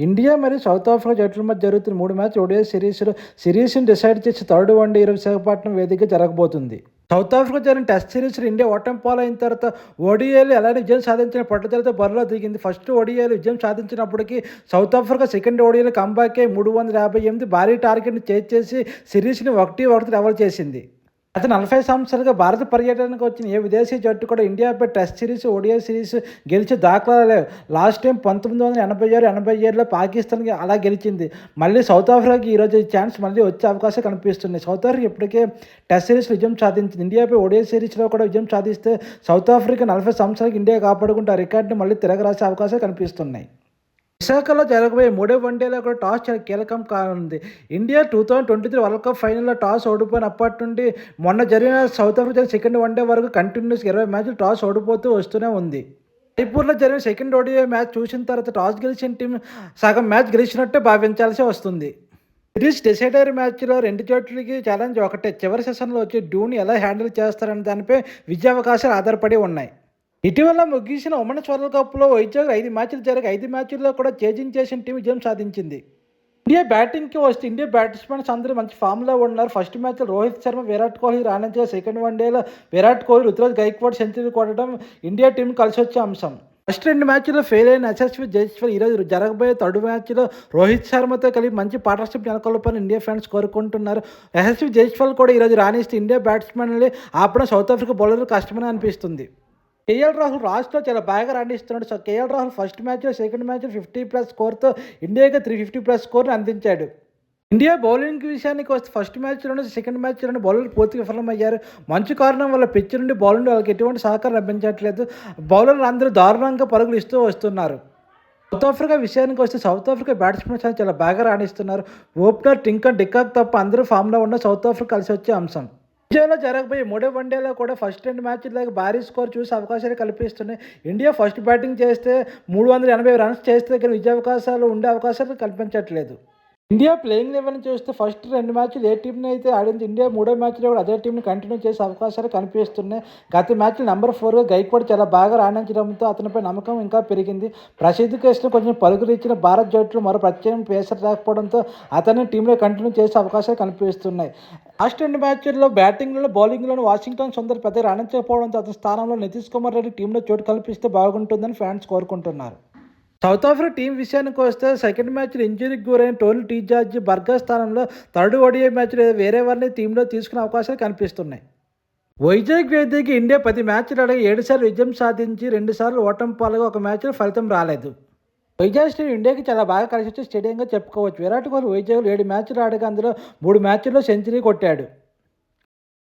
India మరియు south Africa జట్ల మధ్య జరుగుతున్న 3 మ్యాచ్ ఓడిఐ సిరీస్ని డిసైడ్ చేసి థర్డ్ వన్డే ఈరోజు విశాఖపట్నం వేదికగా జరగబోతుంది. సౌత్ ఆఫ్రికా జరిగిన టెస్ట్ సిరీస్లో ఇండియా ఓటమి పాలైన తర్వాత ఓడిఐలు ఎలాంటి విజయం సాధించిన పట్టుదలతో బరిలో దిగింది. ఫస్ట్ ఓడిఐలు విజయం సాధించినప్పటికీ సౌత్ ఆఫ్రికా సెకండ్ ఓడిఐలు కంబ్యాక్ అయి 358 భారీ టార్గెట్ని చేసి సిరీస్ని 1-1 లెవెల్ చేసింది. గత 40 సంవత్సరాలుగా భారత పర్యటనకు వచ్చిన ఏ విదేశీ జట్టు కూడా ఇండియాపై టెస్ట్ సిరీస్, ఓడిఐ సిరీస్ గెలిచే దాఖలాలు లేవు. లాస్ట్ టైం 1986-87లో పాకిస్తాన్కి అలా గెలిచింది. మళ్ళీ సౌత్ ఆఫ్రికాకి ఈరోజు ఈ ఛాన్స్ మళ్ళీ వచ్చే అవకాశం కనిపిస్తుంది. సౌత్ ఆఫ్రికా ఇప్పటికే టెస్ట్ సిరీస్లో విజయం సాధించింది. ఇండియాపై ఓడిఐ సిరీస్లో కూడా విజయం సాధిస్తే సౌత్ ఆఫ్రికా 40 సంవత్సరాలకు ఇండియా కాపాడుకుంటే ఆ రికార్డుని మళ్ళీ తిరగరాసే అవకాశాలు కనిపిస్తున్నాయి. విశాఖలో జరగబోయే 3వ వన్డేలో కూడా టాస్ చాలా కీలకం కానుంది. ఇండియా 2023 వరల్డ్ కప్ ఫైనల్లో టాస్ ఓడిపోయినప్పటి నుండి మొన్న జరిగిన సౌత్ ఆఫ్రికా సెకండ్ వన్డే వరకు కంటిన్యూస్ 20 మ్యాచ్లు టాస్ ఓడిపోతూ వస్తూనే ఉంది. జైపూర్లో జరిగిన సెకండ్ ఓడిఐ మ్యాచ్ చూసిన తర్వాత టాస్ గెలిచిన టీం సగం మ్యాచ్ గెలిచినట్టే భావించాల్సి వస్తుంది. సిరీస్ డిసైడర్ మ్యాచ్లో రెండు జట్లకి ఛాలెంజ్ ఒకటే, చివరి సెషన్లో వచ్చి డ్యూని ఎలా హ్యాండిల్ చేస్తారనే దానిపై విజయావకాశాలు ఆధారపడి ఉన్నాయి. ఇటీవల ముగిసిన ఉమెన్స్ వరల్డ్ కప్లో వైజాగ్ 5 మ్యాచ్లు జరిగి 5 మ్యాచ్ల్లో కూడా చేజింగ్ చేసిన టీం విజయం సాధించింది. ఇండియా బ్యాటింగ్కి వస్తే ఇండియా బ్యాట్స్మెన్స్ అందరూ మంచి ఫామ్లో ఉన్నారు. ఫస్ట్ మ్యాచ్లో రోహిత్ శర్మ, విరాట్ కోహ్లీ రాణించగా సెకండ్ వన్డేలో విరాట్ కోహ్లీ, రుతురాజ్ గైక్వాడ్ సెంచరీ కొట్టడం ఇండియా టీం కలిసి వచ్చే అంశం. ఫస్ట్ 2 మ్యాచ్ల్లో ఫెయిల్ అయిన యశస్వి జైస్వాల్ ఈరోజు జరగబోయే థర్డ్ మ్యాచ్లో రోహిత్ శర్మతో కలిపి మంచి పార్ట్నర్షిప్ నెలకొల్పాలని ఇండియా ఫ్యాన్స్ కోరుకుంటున్నారు. యశస్వి జైస్వాల్ కూడా ఈరోజు రాణిస్తే ఇండియా బ్యాట్స్మెన్ని ఆపడం సౌత్ ఆఫ్రికా బౌలర్లు కష్టమని అనిపిస్తుంది. కేఎల్ రాహుల్ రాష్ట్రంలో చాలా బాగా రాణిస్తున్నాడు. సో కేఎల్ రాహుల్ ఫస్ట్ మ్యాచ్లో సెకండ్ మ్యాచ్లో 50+ స్కోర్తో ఇండియాకి 350+ స్కోర్ని అందించాడు. ఇండియా బౌలింగ్ విషయానికి వస్తే ఫస్ట్ మ్యాచ్లోనే సెకండ్ మ్యాచ్లోనే బౌలర్లు పూర్తిగా విఫలమయ్యారు. మంచి కారణం వల్ల పిచ్ నుండి బౌలింగ్ వాళ్ళకి ఎటువంటి సహకారం లభించట్లేదు. బౌలర్లు అందరూ దారుణంగా పరుగులు ఇస్తూ వస్తున్నారు. సౌత్ ఆఫ్రికా విషయానికి వస్తే సౌత్ ఆఫ్రికా బ్యాట్స్మెన్స్ చాలా బాగా రాణిస్తున్నారు. ఓపెనర్ టింకర్ డికాక్ తప్ప అందరూ ఫామ్లో ఉన్న సౌత్ ఆఫ్రికా కలిసి వచ్చే అంశం. ఇండియాలో జరగబోయే 3వ వన్డేలో కూడా ఫస్ట్ 2 మ్యాచ్లకు భారీ స్కోర్ చూసే అవకాశాలు కల్పిస్తున్నాయి. ఇండియా ఫస్ట్ బ్యాటింగ్ చేస్తే 380 రన్స్ చేస్తే కానీ విజయావకాశాలు ఉండే అవకాశాలు కల్పించట్లేదు. ఇండియా ప్లేయింగ్ లెవెల్ని చూస్తే ఫస్ట్ 2 మ్యాచ్లు ఏ టీంని అయితే ఆడింది ఇండియా 3వ మ్యాచ్లో కూడా అదే టీంని కంటిన్యూ చేసే అవకాశాలు కనిపిస్తున్నాయి. గత మ్యాచ్లో నెంబర్ 4గా గైక్వాడ్ చాలా బాగా రాణించడంతో అతనిపై నమ్మకం ఇంకా పెరిగింది. ప్రసిద్ధ్ కృష్ణ కొంచెం పరుగులు ఇచ్చిన భారత్ జట్టులో మరో ప్రత్యేక పేసర్ లేకపోవడంతో అతన్ని టీంలో కంటిన్యూ చేసే అవకాశాలు కనిపిస్తున్నాయి. లాస్ట్ 2 మ్యాచ్ల్లో బ్యాటింగ్లో బౌలింగ్లోనూ వాషింగ్టన్ సుందర్ పెద్దగా రాణించకపోవడంతో అతని స్థానంలో నితీష్ కుమార్ రెడ్డి టీంలో చోటు కల్పిస్తే బాగుంటుందని ఫ్యాన్స్ కోరుకుంటున్నారు. సౌత్ ఆఫ్రికా టీం విషయానికి వస్తే సెకండ్ మ్యాచ్లో ఇంజరీకి గురైన టోనీ టీ జార్జ్ బర్గర్ స్థానంలో థర్డ్ ఓడిఐ మ్యాచ్లో వేరే వారిని టీంలో తీసుకునే అవకాశాలు కనిపిస్తున్నాయి. వైజాగ్ వేదికగా ఇండియా 10 మ్యాచ్లు ఆడగా 7 సార్లు విజయం సాధించి 2 సార్లు ఓటమి పాలుగా ఒక మ్యాచ్లో ఫలితం రాలేదు. వైజాగ్ స్టేడియం ఇండియాకి చాలా బాగా కలిసి వచ్చే స్టేడియంగా చెప్పుకోవచ్చు. విరాట్ కోహ్లీ వైజాగ్లో 7 మ్యాచ్లు ఆడగా అందులో 3 మ్యాచ్ల్లో సెంచరీ కొట్టాడు.